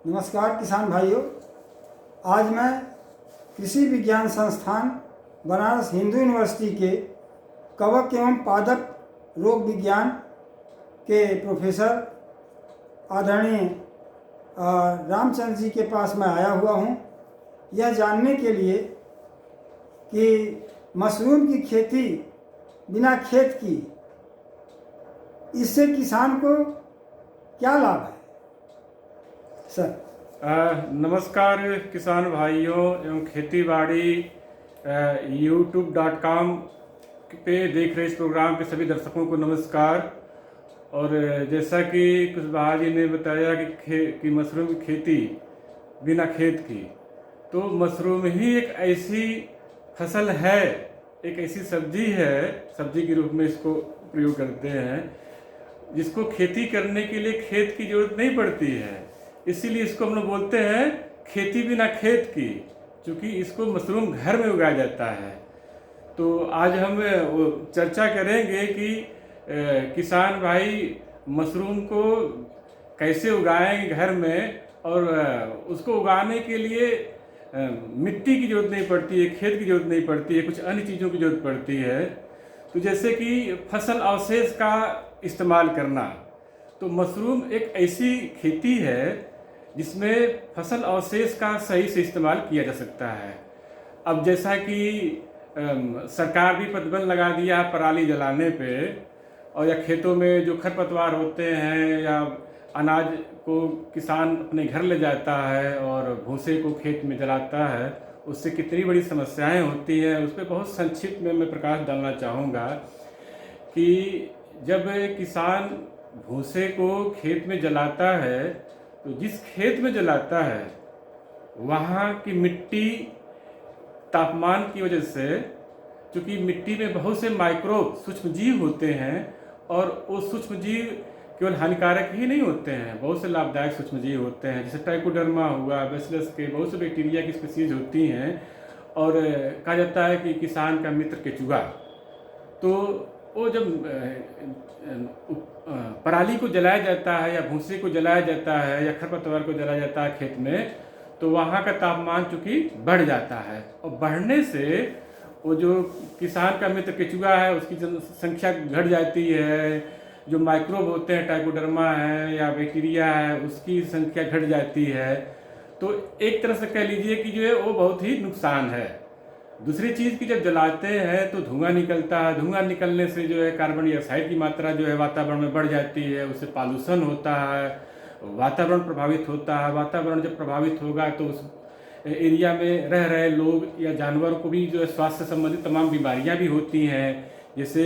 नमस्कार किसान भाइयों। आज मैं कृषि विज्ञान संस्थान बनारस हिंदू यूनिवर्सिटी के कवक एवं पादप रोग विज्ञान के प्रोफेसर आदरणीय रामचंद्र जी के पास मैं आया हुआ हूँ, यह जानने के लिए कि मशरूम की खेती बिना खेत की इससे किसान को क्या लाभ है सर। नमस्कार किसान भाइयों एवं खेतीबाड़ी youtube.com पे देख रहे इस प्रोग्राम के सभी दर्शकों को नमस्कार। और जैसा कि कुशवाहा जी ने बताया कि मशरूम की खेती बिना खेत की, तो मशरूम ही एक ऐसी फसल है, एक ऐसी सब्जी है, सब्जी के रूप में इसको प्रयोग करते हैं जिसको खेती करने के लिए खेत की जरूरत नहीं पड़ती है। इसीलिए इसको हम लोग बोलते हैं खेती बिना खेत की, क्योंकि इसको मशरूम घर में उगाया जाता है। तो आज हम चर्चा करेंगे कि किसान भाई मशरूम को कैसे उगाएंगे घर में, और उसको उगाने के लिए मिट्टी की ज़रूरत नहीं पड़ती है, खेत की ज़रूरत नहीं पड़ती है, कुछ अन्य चीज़ों की ज़रूरत पड़ती है। तो जैसे कि फसल अवशेष का इस्तेमाल करना, तो मशरूम एक ऐसी खेती है जिसमें फसल अवशेष का सही से इस्तेमाल किया जा सकता है। अब जैसा कि सरकार भी प्रतिबंध लगा दिया पराली जलाने पे, और या खेतों में जो खरपतवार होते हैं या अनाज को किसान अपने घर ले जाता है और भूसे को खेत में जलाता है, उससे कितनी बड़ी समस्याएं होती हैं, उस पर बहुत संक्षिप्त में मैं प्रकाश डालना चाहूँगा कि जब किसान भूसे को खेत में जलाता है, तो जिस खेत में जलाता है वहाँ की मिट्टी तापमान की वजह से, क्योंकि मिट्टी में बहुत से माइक्रोब सूक्ष्म जीव होते हैं, और वो सूक्ष्म जीव केवल हानिकारक ही नहीं होते हैं, बहुत से लाभदायक सूक्ष्म जीव होते हैं, जैसे ट्राइकोडर्मा हुआ, बैसिलस के बहुत से बैक्टीरिया की स्पीसीज होती हैं। और कहा जाता है कि किसान का मित्र केचुआ। तो वो जब पराली को जलाया जाता है या भूसे को जलाया जाता है या खरपतवार को जलाया जाता है खेत में, तो वहाँ का तापमान चूँकि बढ़ जाता है, और बढ़ने से वो जो किसान का मित्र केचुआ है उसकी जनसंख्या घट जाती है, जो माइक्रोब होते हैं ट्राइकोडर्मा है या बैक्टीरिया है उसकी संख्या घट जाती है। तो एक तरह से कह लीजिए कि जो है वो बहुत ही नुकसान है। दूसरी चीज़ कि जब जलाते हैं तो धुआं निकलता है, धुआं निकलने से जो है कार्बन डाइऑक्साइड की मात्रा जो है वातावरण में बढ़ जाती है, उससे पॉल्यूशन होता है, वातावरण प्रभावित होता है। वातावरण जब प्रभावित होगा तो उस एरिया में रह रहे लोग या जानवर को भी जो है स्वास्थ्य से संबंधित तमाम बीमारियां भी होती हैं, जैसे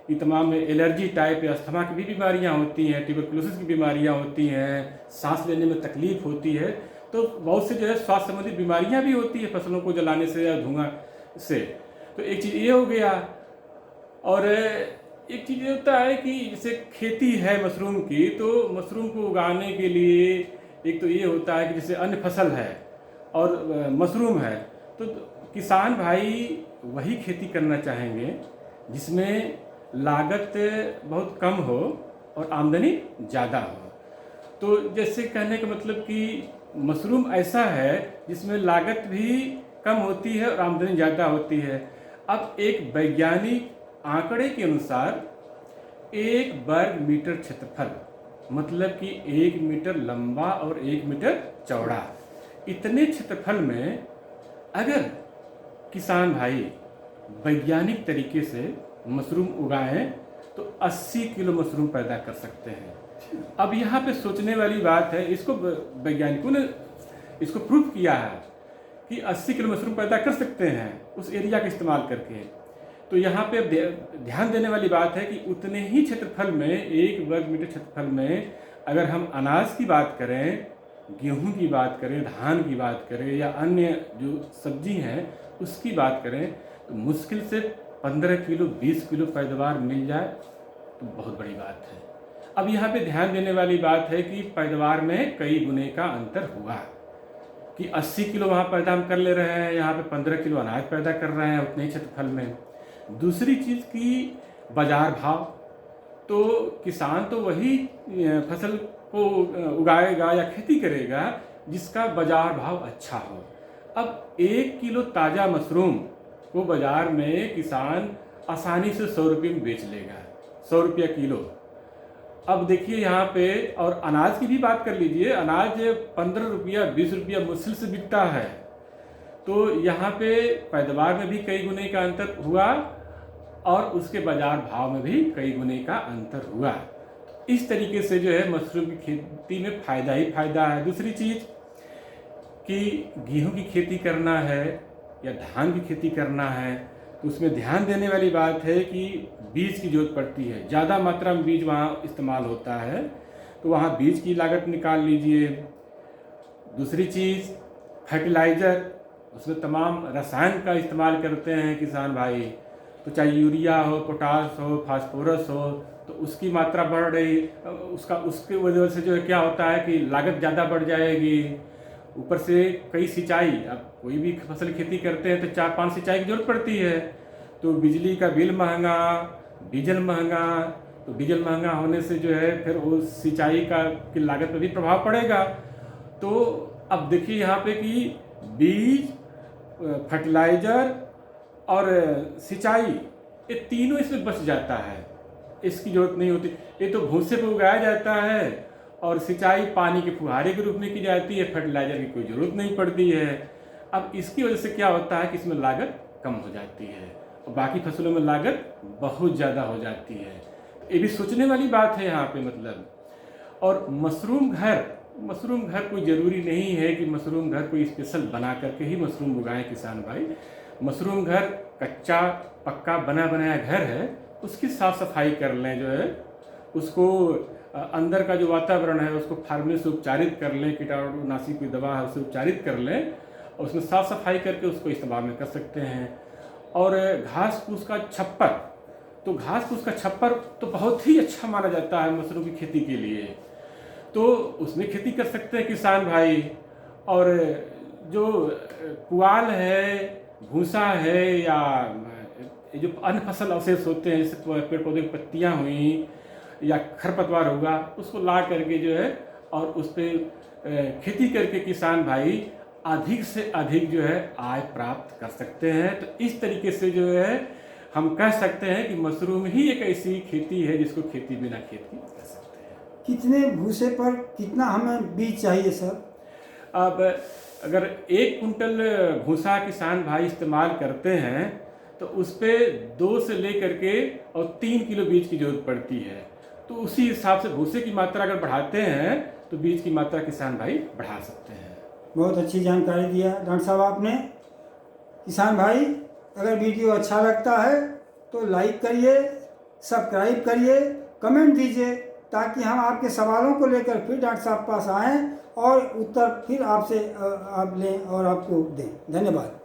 ये तमाम एलर्जी टाइप या अस्थमा की भी बीमारियां होती हैं, ट्यूबरकुलोसिस की बीमारियां होती हैं, सांस लेने में तकलीफ होती है। तो बहुत से जो है स्वास्थ्य संबंधित बीमारियां भी होती है फसलों को जलाने से या धुआं से। तो एक चीज़ ये हो गया। और एक चीज़ ये होता है कि जैसे खेती है मशरूम की, तो मशरूम को उगाने के लिए एक तो ये होता है कि जैसे अन्य फसल है और मशरूम है, तो किसान भाई वही खेती करना चाहेंगे जिसमें लागत बहुत कम हो और आमदनी ज़्यादा हो। तो जैसे कहने का मतलब कि मशरूम ऐसा है जिसमें लागत भी कम होती है और आमदनी ज़्यादा होती है। अब एक वैज्ञानिक आंकड़े के अनुसार 1 वर्ग मीटर क्षेत्रफल, मतलब कि 1 मीटर लंबा और 1 मीटर चौड़ा, इतने क्षेत्रफल में अगर किसान भाई वैज्ञानिक तरीके से मशरूम उगाएं तो 80 किलो मशरूम पैदा कर सकते हैं। अब यहाँ पे सोचने वाली बात है, इसको वैज्ञानिकों ने इसको प्रूव किया है कि 80 किलो मशरूम पैदा कर सकते हैं उस एरिया का इस्तेमाल करके। तो यहाँ पे ध्यान देने वाली बात है कि उतने ही क्षेत्रफल में, 1 वर्ग मीटर क्षेत्रफल में, अगर हम अनाज की बात करें, गेहूं की बात करें, धान की बात करें या अन्य जो सब्जी हैं उसकी बात करें, तो मुश्किल से 15 किलो 20 किलो पैदावार मिल जाए तो बहुत बड़ी बात है। अब यहाँ पे ध्यान देने वाली बात है कि पैदावार में कई गुने का अंतर हुआ कि 80 किलो वहाँ पैदा हम कर ले रहे हैं, यहाँ पे 15 किलो अनाज पैदा कर रहे हैं उतने ही क्षेत्रफल में। दूसरी चीज़ की बाजार भाव, तो किसान तो वही फसल को उगाएगा या खेती करेगा जिसका बाजार भाव अच्छा हो। अब 1 किलो ताज़ा मशरूम को बाज़ार में किसान आसानी से 100 रुपये में बेच लेगा, 100 रुपया किलो। अब देखिए यहाँ पे, और अनाज की भी बात कर लीजिए, अनाज 15 रुपया 20 रुपया मुश्किल से बिकता है। तो यहाँ पे पैदावार में भी कई गुने का अंतर हुआ और उसके बाजार भाव में भी कई गुने का अंतर हुआ। इस तरीके से जो है मशरूम की खेती में फ़ायदा ही फ़ायदा है। दूसरी चीज़ कि गेहूं की खेती करना है या धान की खेती करना है तो उसमें ध्यान देने वाली बात है कि बीज की जरूरत पड़ती है, ज़्यादा मात्रा में बीज वहाँ इस्तेमाल होता है, तो वहाँ बीज की लागत निकाल लीजिए। दूसरी चीज़ फर्टिलाइज़र, उसमें तमाम रसायन का इस्तेमाल करते हैं किसान भाई, तो चाहे यूरिया हो, पोटास हो, फास्फोरस हो, तो उसकी मात्रा बढ़ रही, उसकी वजह से जो है क्या होता है कि लागत ज़्यादा बढ़ जाएगी। ऊपर से कई सिंचाई, अब कोई भी फसल खेती करते हैं तो 4-5 सिंचाई की जरूरत पड़ती है, तो बिजली का बिल महंगा, डीजल महंगा, तो डीजल महंगा होने से जो है फिर वो सिंचाई की लागत पर भी प्रभाव पड़ेगा। तो अब देखिए यहाँ पे कि बीज, फर्टिलाइज़र और सिंचाई, ये तीनों इसमें बच जाता है, इसकी ज़रूरत नहीं होती। ये तो भूसे पर उगाया जाता है और सिंचाई पानी के फुहारे के रूप में की जाती है, फर्टिलाइज़र की कोई ज़रूरत नहीं पड़ती है। अब इसकी वजह से क्या होता है कि इसमें लागत कम हो जाती है और बाकी फसलों में लागत बहुत ज़्यादा हो जाती है। ये भी सोचने वाली बात है यहाँ पे मतलब। और मशरूम घर कोई ज़रूरी नहीं है कि मशरूम घर कोई स्पेशल बना करके ही मशरूम उगाएं किसान भाई। मशरूम घर कच्चा पक्का बना बनाया घर है, उसकी साफ़ सफाई कर लें, जो है उसको अंदर का जो वातावरण है उसको फार्मे से उपचारित कर लें, कीटाणुनाशी की दवा है उससे उपचारित कर लें और उसमें साफ़ सफाई करके उसको इस्तेमाल में कर सकते हैं। और घास फूस का छप्पर, तो घास फूस का छप्पर तो बहुत ही अच्छा माना जाता है मशरूम की खेती के लिए, तो उसमें खेती कर सकते हैं किसान भाई। और जो पुआल है, भूसा है, या जो अन्य फसल अवशेष होते हैं जैसे पेड़ पौधे की पत्तियाँ हुई या खरपतवार होगा, उसको ला करके जो है और उस पर खेती करके किसान भाई अधिक से अधिक जो है आय प्राप्त कर सकते हैं। तो इस तरीके से जो है हम कह सकते हैं कि मशरूम ही एक ऐसी खेती है जिसको खेती बिना खेत की कर सकते हैं। कितने भूसे पर कितना हमें बीज चाहिए सर? अब अगर 1 कुंटल भूसा किसान भाई इस्तेमाल करते हैं तो उस पर 2 से लेकर के और 3 किलो बीज की जरूरत पड़ती है। तो उसी हिसाब से भूसे की मात्रा अगर बढ़ाते हैं तो बीज की मात्रा किसान भाई बढ़ा सकते हैं। बहुत अच्छी जानकारी दिया डॉक्टर साहब आपने। किसान भाई, अगर वीडियो अच्छा लगता है तो लाइक करिए, सब्सक्राइब करिए, कमेंट दीजिए, ताकि हम आपके सवालों को लेकर फिर डॉक्टर साहब पास आएँ और उत्तर फिर आपसे आप लें और आपको दें। धन्यवाद।